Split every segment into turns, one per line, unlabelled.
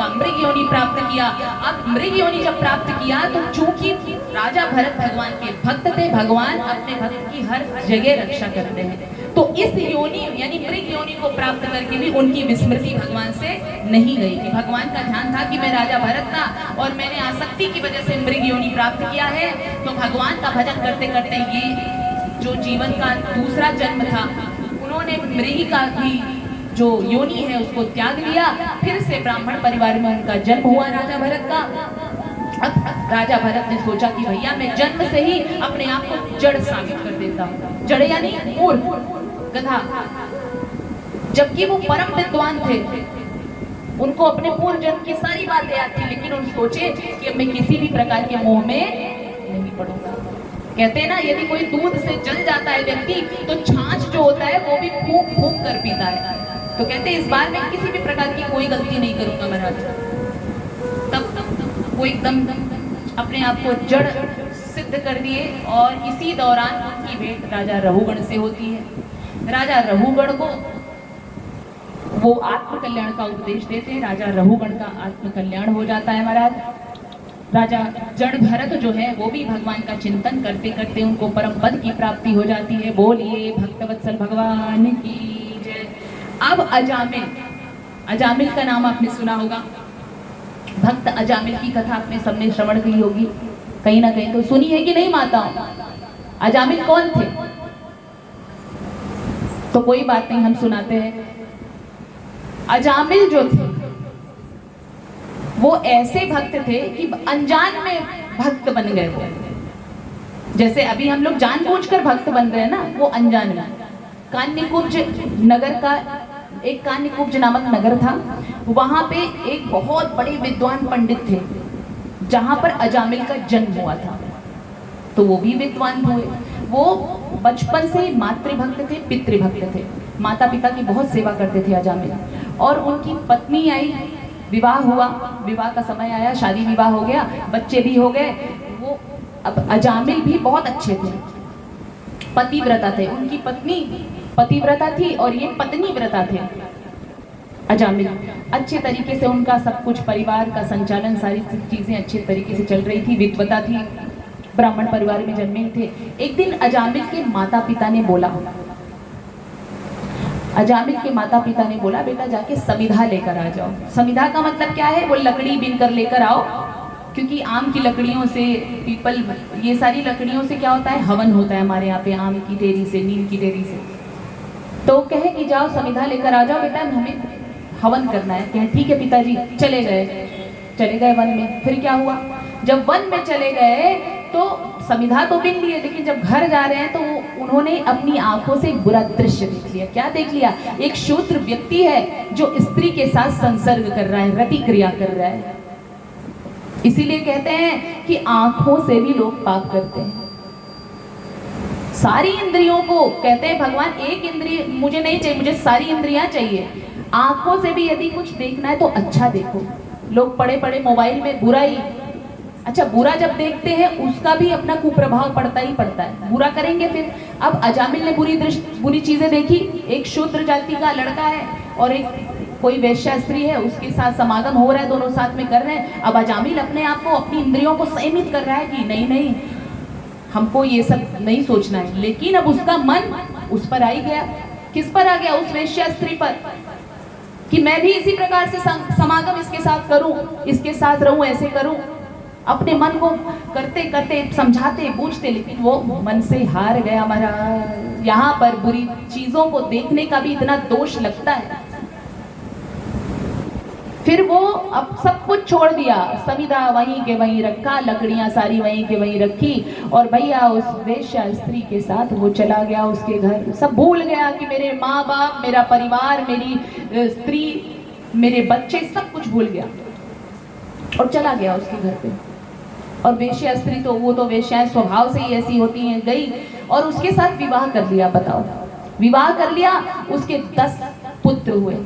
का मृग योनि प्राप्त किया। अब मृग योनि जब प्राप्त किया तो चूंकि राजा भरत भगवान के भक्त थे, भगवान अपने भक्त की हर जगह रक्षा करते हैं, तो इस योनि यानी मृग योनि को प्राप्त करके भी उनकी विस्मृति भगवान से नहीं गई कि भगवान का ध्यान था कि मैं राजा भरत था और मैंने आसक्ति की वजह से मृग योनि प्राप्त किया है, तो भगवान का भजन करते करते ये जो जीवन का दूसरा जन्म था, उन्होंने मृग का भी जो योनि है उसको त्याग लिया। फिर से ब्राह्मण परिवार में उनका जन्म हुआ राजा भरत का। अब राजा भरत ने सोचा कि भैया मैं जन्म से ही अपने आप को जड़ साबित कर देता हूँ। जड़ यानी मूर्ख, गधा। जबकि वो परम विद्वान थे, उनको अपने पूर्व जन्म की सारी बातें याद थी, लेकिन उन सोचे कि अब मैं किसी भी प्रकार के मोह में नहीं पड़ूंगा। कहते हैं ना, यदि कोई दूध से जल जाता है व्यक्ति तो छाछ जो होता है वो भी फूंक फूंक कर पीता है। तो कहते हैं इस बार मैं किसी भी प्रकार की कोई गलती नहीं करूंगा महाराज। तब वो एकदम अपने आप को जड़ सिद्ध कर दिए और इसी दौरान उनकी भेंट राजा रहुगण से होती है। राजा रहुगण को वो आत्म कल्याण का उपदेश देते हैं, राजा रहुगण का आत्म कल्याण हो जाता है महाराज। राजा जड़ भरत जो है वो भी भगवान का चिंतन करते करते उनको परम पद की प्राप्ति हो जाती है। बोलिए भक्तवत्सल भगवान की जय। अब अजामिल, अजामिल का नाम आपने सुना होगा। भक्त अजामिल की कथा आपने सबने श्रवण की होगी, कहीं ना कहीं तो सुनी है कि नहीं माता? अजामिल कौन थे? तो कोई बात नहीं, हम सुनाते हैं। अजामिल जो थे वो ऐसे भक्त थे कि अनजान में भक्त बन गए। वो जैसे अभी हम लोग जानबूझकर भक्त बन रहे हैं ना, वो अनजान में। कान्यकुब्ज नगर का एक कान्यकुब्ज नामक नगर था, वहां पे एक बहुत बड़े विद्वान पंडित थे जहां पर अजामिल का जन्म हुआ था। तो वो भी विद्वान हुए। वो बचपन से मातृभक्त थे, पितृभक्त थे, माता पिता की बहुत सेवा करते थे अजामिल। और उनकी पत्नी आई, विवाह हुआ, विवाह का समय आया, शादी विवाह हो गया, बच्चे भी हो गए। वो अब अजामिल भी बहुत अच्छे थे, पतिव्रता थे। उनकी पत्नी पतिव्रता थी और ये पत्नी व्रता थे। अजामिल अच्छे तरीके से उनका सब कुछ परिवार का संचालन, सारी चीजें अच्छे तरीके से चल रही थी, विद्वता थी, ब्राह्मण परिवार में जन्मे थे। एक दिन अजामिल के माता पिता ने बोला, अजामिल के माता पिता ने बोला बेटा जाके समिधा लेकर आ जाओ। समिधा का मतलब क्या है? वो लकड़ी बीन कर लेकर आओ, क्योंकि आम की लकड़ियों से, पीपल, ये सारी लकड़ियों से क्या होता है, हवन होता है हमारे यहाँ पे, आम की टेरी से, नीम की टेरी से। तो कहे कि जाओ समिधा लेकर आ जाओ बेटा, हमें हवन करना है। कहे ठीक है पिताजी। चले गए वन में। फिर क्या हुआ, जब वन में चले गए तो समिधा तो बिन लिए, लेकिन जब घर जा रहे हैं तो उन्होंने अपनी आंखों से एक बुरा दृश्य देख लिया। क्या देख लिया? एक शूद्र व्यक्ति है जो स्त्री के साथ संसर्ग कर रहा है, रति क्रिया कर रहा है। इसीलिए कहते हैं कि आंखों से भी लोग पाप करते हैं। सारी इंद्रियों को कहते हैं भगवान, एक इंद्रिय मुझे नहीं चाहिए, मुझे सारी इंद्रियां चाहिए। आंखों से भी यदि कुछ देखना है तो अच्छा देखो। लोग पड़े पड़े मोबाइल में बुराई, अच्छा बुरा जब देखते हैं उसका भी अपना कुप्रभाव पड़ता ही पड़ता है, बुरा करेंगे फिर। अब अजामिल ने बुरी चीजें देखी। एक शूद्र जाति का लड़का है और एक कोई वैश्या स्त्री है, उसके साथ समागम हो रहा है, दोनों साथ में कर रहे हैं। अब अजामिल अपने आप को, अपनी इंद्रियों को संयमित कर रहा है कि नहीं नहीं हमको ये सब नहीं सोचना है। लेकिन अब उसका मन उस पर आ ही गया। किस पर आ गया? उस वैश्या स्त्री पर, कि मैं भी इसी प्रकार से समागम इसके साथ करूं, इसके साथ रहूं, ऐसे करूं। अपने मन को करते करते समझाते बूझते, लेकिन वो मन से हार गया हमारा। यहाँ पर बुरी चीजों को देखने का भी इतना दोष लगता है। फिर वो अब सब कुछ छोड़ दिया, समिधा वहीं के वहीं रखा, लकड़ियां सारी वहीं के वहीं रखी, और भैया उस वेश्या स्त्री के साथ वो चला गया उसके घर। सब भूल गया कि मेरे माँ बाप, मेरा परिवार, मेरी स्त्री, मेरे बच्चे, सब कुछ भूल गया और चला गया उसके घर पे। और वेश्या स्त्री तो वो तो वेश्याएं स्वभाव से ही ऐसी होती हैं, गई और उसके साथ विवाह कर लिया। बताओ, विवाह कर लिया, उसके 10 पुत्र हुए।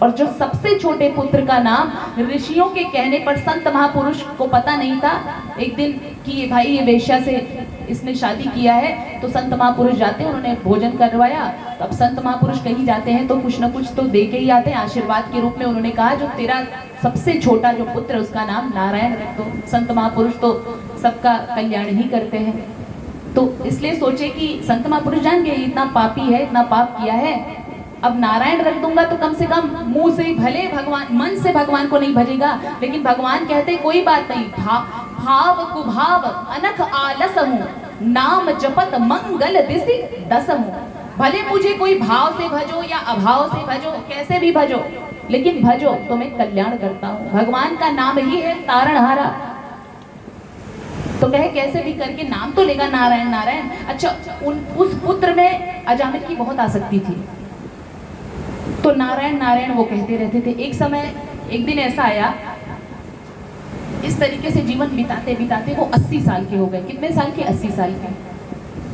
और जो सबसे छोटे पुत्र का नाम ऋषियों के कहने पर, संत महापुरुष को पता नहीं था एक दिन कि भाई ये वेश्या से इसने शादी किया है, तो संत महापुरुष जाते, उन्होंने भोजन करवाया। अब संत महापुरुष कहीं जाते हैं तो कुछ न कुछ तो दे के ही आते हैं आशीर्वाद के रूप में। उन्होंने कहा जो तेरा सबसे छोटा जो पुत्र उसका नाम नारायण रख दो। संत महापुरुष तो सबका कल्याण ही करते हैं, तो इसलिए सोचे कि संत महापुरुष जान गए इतना पापी है, इतना पाप किया है, अब नारायण रख दूंगा तो कम से कम मुंह से भले भगवान, मन से भगवान को नहीं भजेगा, लेकिन भगवान कहते कोई बात नहीं, भाव कुभाव अनख आलसहु, नाम जपत मंगल दिसि दसहु। भले मुझे कोई भाव से भजो या अभाव से भजो, कैसे भी भजो, लेकिन भजो तो मैं कल्याण करता हूँ। भगवान का नाम ही है तारणहारा। तो कहे कैसे भी करके नाम तो लेगा नारायण नारायण। अच्छा, उस पुत्र में अजामिल की बहुत आसक्ति थी, तो नारायण नारायण वो कहते रहते थे। एक दिन ऐसा आया, इस तरीके से जीवन बिताते बिताते वो 80 साल के हो गए। कितने साल के? 80 साल के।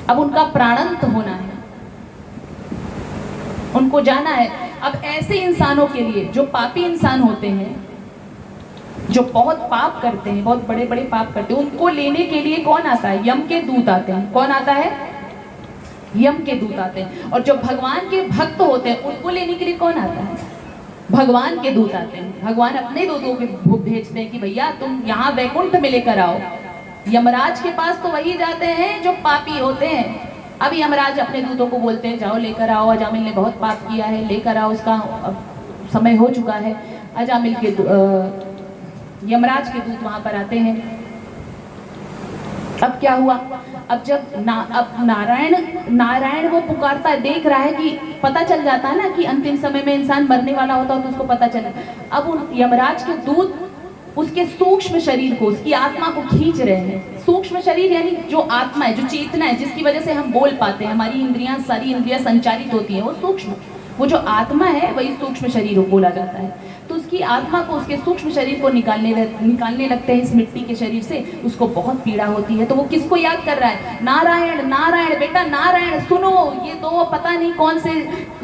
अब उनका प्राणांत होना है, उनको जाना है। अब ऐसे इंसानों के लिए जो पापी इंसान होते हैं, जो बहुत पाप करते हैं, बहुत बड़े बड़े पाप करते हैं, उनको लेने के लिए कौन आता है? यम के दूत आते हैं। कौन आता है? यम के दूत आते हैं। और जो भगवान के भक्त होते हैं उनको लेने के लिए कौन आता है? भगवान के दूत आते हैं। भगवान अपने दूतों को भेजते हैं कि भैया तुम यहाँ वैकुंठ में लेकर आओ। यमराज के पास तो वही जाते हैं जो पापी होते हैं। अब यमराज अपने दूतों को बोलते हैं जाओ लेकर आओ, अजामिल ने बहुत पाप किया है, लेकर आओ, उसका समय हो चुका है। अजामिल के यमराज के दूत वहां पर आते हैं। अब क्या हुआ? अब जब अब नारायण वो पुकारता है, देख रहा है कि पता चल जाता है ना कि अंतिम समय में इंसान मरने वाला होता है तो उसको पता चले। अब उन यमराज के दूत उसके सूक्ष्म शरीर को, उसकी आत्मा को खींच रहे हैं। सूक्ष्म शरीर यानी जो आत्मा है, जो चेतना है, जिसकी वजह से हम बोल पाते हैं, हमारी इंद्रियां, सारी इंद्रियां संचालित होती हैं, वो सूक्ष्म, वो जो आत्मा है वही सूक्ष्म शरीर बोला जाता है। तो उसकी आत्मा को, उसके सूक्ष्म शरीर को निकालने लगते हैं इस मिट्टी के शरीर से। उसको बहुत पीड़ा होती है, तो वो किसको याद कर रहा है? नारायण नारायण, बेटा नारायण सुनो, ये दो पता नहीं कौन से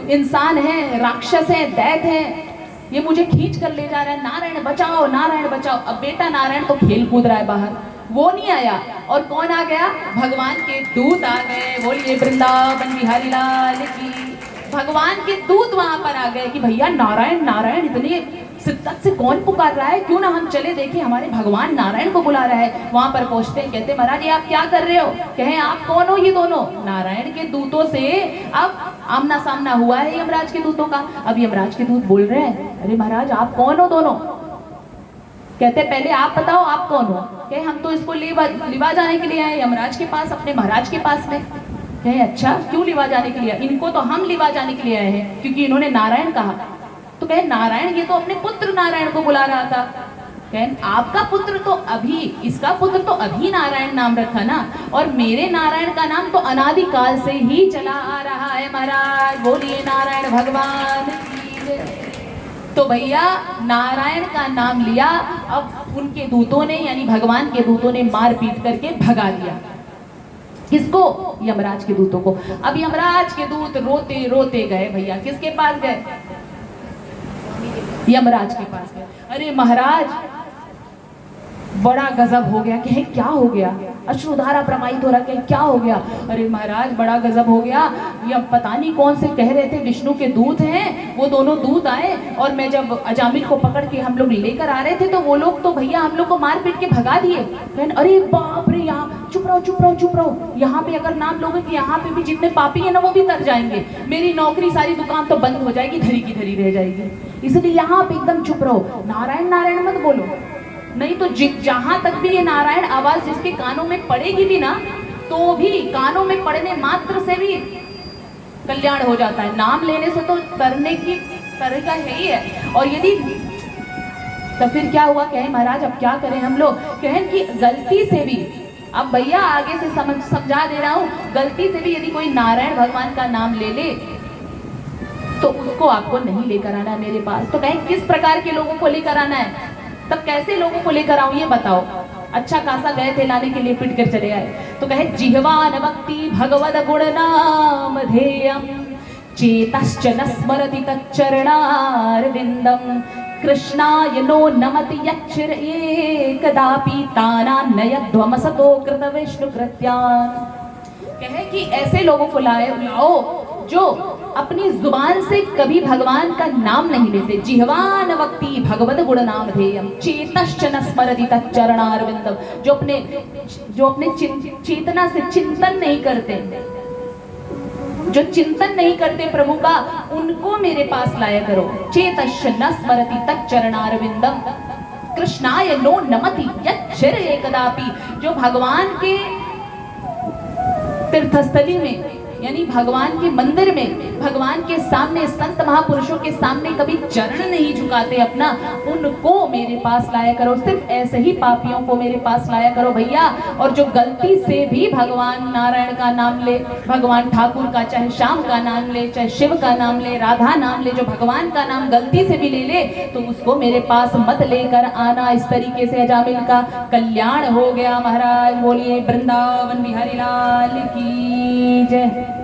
इंसान है, राक्षस है, दैत है, ये मुझे खींच कर ले जा रहा है, नारायण बचाओ नारायण बचाओ। अब बेटा नारायण तो खेल कूद रहा है बाहर, वो नहीं आया। और कौन आ गया? भगवान के दूत आ गए। बोलिए वृंदावन बिहारी लाल की। भगवान के दूत वहां पर आ गए कि भैया नारायण नारायण इतने शिद्दत से कौन पुकार रहा है, क्यों ना हम चले देखें, हमारे भगवान नारायण को बुला रहा है। वहां पर पहुंचते हैं, कहते महाराज ये आप क्या कर रहे हो? कहें आप कौन हो? ये दोनों नारायण के दूतों से अब आमना सामना हुआ है यमराज के दूतों का। अब यमराज के दूत बोल रहे हैं, अरे महाराज आप कौन हो दोनों? कहते पहले आप बताओ आप कौन हो? कहे हम तो इसको लिवा जाने के लिए आए यमराज के पास, अपने महाराज के पास में। कहे अच्छा, क्यों लिवा जाने के लिए? इनको तो हम लिवा जाने के लिए आए हैं क्योंकि इन्होंने नारायण कहा। तो कहे नारायण, ये तो अपने पुत्र नारायण को बुला रहा था। कहे आपका पुत्र तो अभी, इसका पुत्र तो अभी नारायण नाम रखा ना, और मेरे नारायण का नाम तो अनादिकाल से ही चला आ रहा है महाराज। बोलिए नारायण भगवान की जय। तो भैया नारायण का नाम लिया, अब उनके दूतों ने यानी भगवान के दूतों ने मार पीट करके भगा दिया। किसको? यमराज के दूतों को। अब यमराज के दूत रोते रोते गए भैया, किसके पास गए? यमराज के पास गए। अरे महाराज बड़ा गजब हो गया। कहे क्या हो गया? अश्रुधारा प्रवाहित हो रहा, कहे क्या हो गया? अरे महाराज बड़ा गजब हो गया, ये पता नहीं कौन से कह रहे थे विष्णु के दूत हैं, वो दोनों दूत आए और मैं जब अजामिल को पकड़ के हम लोग लेकर आ रहे थे तो वो लोग तो भैया हम लोग को मार पीट के भगा दिए। अरे बाप रे, यहाँ चुप रहो चुप रहो चुप रहो, यहाँ पे अगर नाम लोगे कि यहाँ पे भी जितने पापी है ना वो भी तर जाएंगे, मेरी नौकरी सारी दुकान तो बंद हो जाएगी, धरी की धरी रह जाएगी, इसलिए यहाँ पे एकदम चुप रहो, नारायण नारायण मत बोलो, नहीं तो जहां तक भी ये नारायण आवाज जिसके कानों में पड़ेगी भी ना, तो भी कानों में पड़ने मात्र से भी कल्याण हो जाता है। नाम लेने से तो करने की तरीका यही है। और यदि तो फिर क्या हुआ? कहे महाराज अब क्या करें हम लोग? कहें कि गलती से भी, अब भैया आगे से समझा दे रहा हूं, गलती से भी यदि कोई नारायण भगवान का नाम ले ले तो उसको आपको नहीं लेकर आना है मेरे पास। तो कहें किस प्रकार के लोगों को लेकर आना है? तब कैसे लोगों को लेकर आऊं ये बताओ? अच्छा खासा गए थे लाने के लिए, पिट कर चले आए। तो कहे जिह्वान भक्ति भगवद गुण नाम ध्येयम चेतश्च न स्मरति तच्चरणारविंदम कृष्णाय नो नमति यच्चिर एकदापि तानान्नयध्वमसतो कृत विष्णु कृत्यान्। कहे कि ऐसे लोगों को लाओ जो अपनी जुबान से कभी भगवान का नाम नहीं लेते। जिह्वान वक्ति भगवद गुण नाम धेयम चेतश्च न स्मरति तच्चरणारविंदम। जो अपने चेतना से चिंतन नहीं करते, जो चिंतन नहीं करते प्रभु का, उनको मेरे पास लाया करो। चेतश्च न स्मरति तच्चरणारविंदम कृष्णाय नो नमति यच्चरे कदापि। जो भगवान के तीर्थस्थली में यानी भगवान के मंदिर में, भगवान के सामने, संत महापुरुषों के सामने कभी चरण नहीं झुकाते अपना, उनको मेरे पास लाया करो। सिर्फ ऐसे ही पापियों को मेरे पास लाया करो भैया। और जो गलती से भी भगवान नारायण का नाम ले, भगवान ठाकुर का, चाहे श्याम का नाम ले, चाहे शिव का नाम ले, राधा नाम ले, जो भगवान का नाम गलती से भी ले तो उसको मेरे पास मत लेकर आना। इस तरीके से अजामिल का कल्याण हो गया। महाराज बोलिए वृंदावन बिहारी लाल की जय।